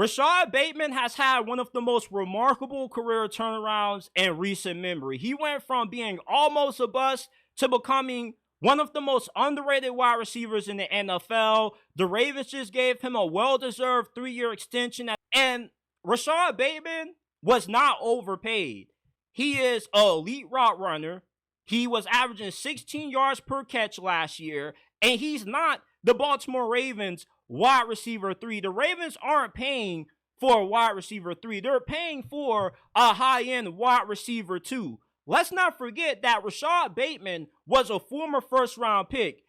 Rashod Bateman has had one of the most remarkable career turnarounds in recent memory. He went from being almost a bust to becoming one of the most underrated wide receivers in the NFL. The Ravens just gave him a well-deserved 3-year extension. And Rashod Bateman was not overpaid. He is an elite route runner. He was averaging 16 yards per catch last year. And he's not the Baltimore Ravens wide receiver 3. The Ravens aren't paying for a wide receiver 3. They're paying for a high-end wide receiver 2. Let's not forget that Rashod Bateman was a former first-round pick.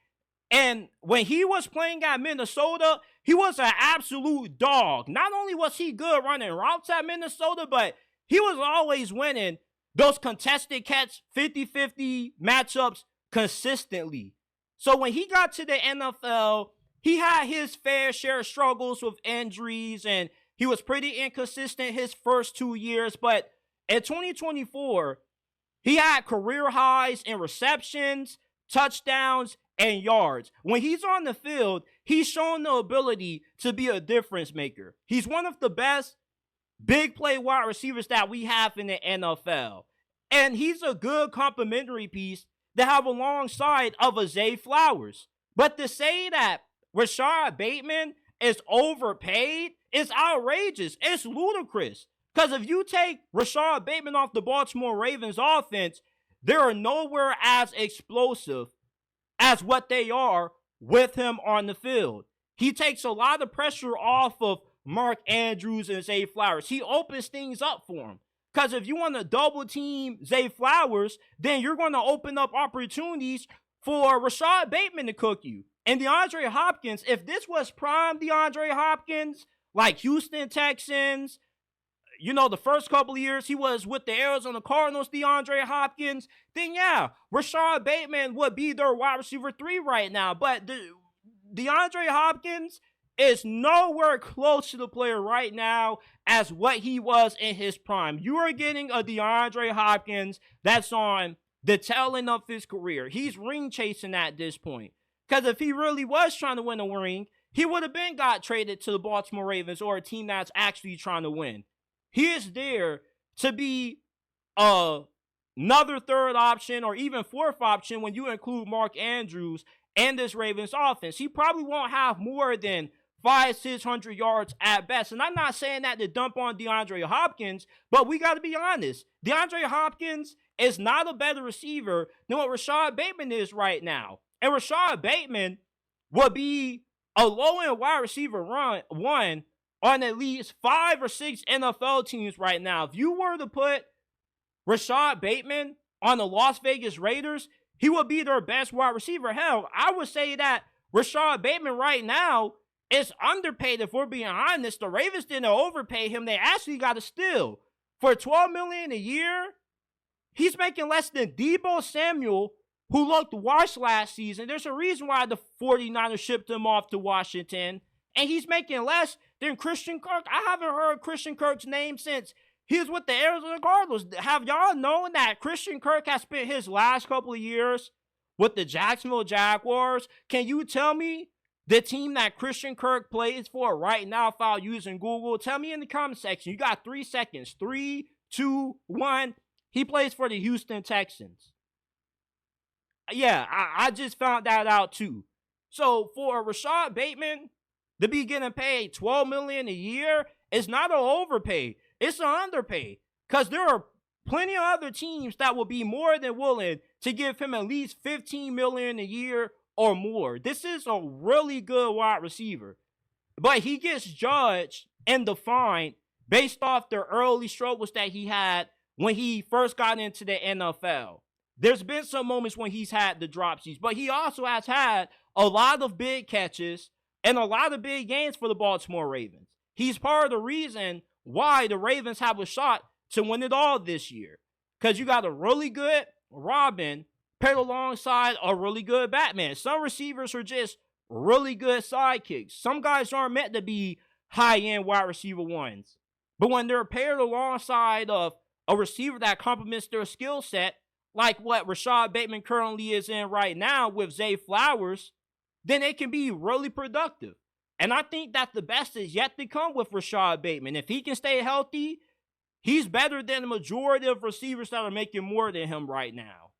And when he was playing at Minnesota, he was an absolute dog. Not only was he good running routes at Minnesota, but he was always winning those contested catch 50-50 matchups consistently. So when he got to the NFL, he had his fair share of struggles with injuries, and he was pretty inconsistent his first 2 years. But in 2024, he had career highs in receptions, touchdowns, and yards. When he's on the field, he's shown the ability to be a difference maker. He's one of the best big play wide receivers that we have in the NFL. And he's a good complementary piece to have alongside of a Zay Flowers. But to say that Rashod Bateman is overpaid is outrageous. It's ludicrous. Because if you take Rashod Bateman off the Baltimore Ravens offense, they're nowhere as explosive as what they are with him on the field. He takes a lot of pressure off of Mark Andrews and Zay Flowers. He opens things up for him. Because if you want to double team Zay Flowers, then you're going to open up opportunities for Rashod Bateman to cook you. And DeAndre Hopkins, if this was prime DeAndre Hopkins, like Houston Texans, you know, the first couple of years he was with the Arizona Cardinals, DeAndre Hopkins, then yeah, Rashod Bateman would be their wide receiver 3 right now. But DeAndre Hopkins is nowhere close to the player right now as what he was in his prime. You are getting a DeAndre Hopkins that's on the tail end of his career. He's ring chasing at this point. Because if he really was trying to win a ring, he would have been got traded to the Baltimore Ravens or a team that's actually trying to win. He is there to be another third option or even fourth option when you include Mark Andrews and this Ravens offense. He probably won't have more than 500-600 yards at best. And I'm not saying that to dump on DeAndre Hopkins, but we got to be honest. DeAndre Hopkins is not a better receiver than what Rashod Bateman is right now. And Rashod Bateman would be a low-end wide receiver one on at least 5 or 6 NFL teams right now. If you were to put Rashod Bateman on the Las Vegas Raiders, he would be their best wide receiver. Hell, I would say that Rashod Bateman right now is underpaid. If we're being honest, the Ravens didn't overpay him. They actually got a steal. For $12 million a year, he's making less than Deebo Samuel, who looked washed last season. There's a reason why the 49ers shipped him off to Washington. And he's making less than Christian Kirk. I haven't heard Christian Kirk's name since he was with the Arizona Cardinals. Have y'all known that Christian Kirk has spent his last couple of years with the Jacksonville Jaguars? Can you tell me the team that Christian Kirk plays for right now without using Google? Tell me in the comment section. You got 3 seconds. 3, 2, 1. He plays for the Houston Texans. Yeah, I just found that out too. So for Rashod Bateman to be getting paid $12 million a year, it's not an overpay. It's an underpay. Because there are plenty of other teams that will be more than willing to give him at least $15 million a year or more. This is a really good wide receiver. But he gets judged and defined based off the early struggles that he had when he first got into the NFL. There's been some moments when he's had the dropsies, but he also has had a lot of big catches and a lot of big games for the Baltimore Ravens. He's part of the reason why the Ravens have a shot to win it all this year. Because you got a really good Robin paired alongside a really good Batman. Some receivers are just really good sidekicks. Some guys aren't meant to be high-end wide receiver ones. But when they're paired alongside of a receiver that complements their skill set, like what Rashod Bateman currently is in right now with Zay Flowers, then it can be really productive. And I think that the best is yet to come with Rashod Bateman. If he can stay healthy, he's better than the majority of receivers that are making more than him right now.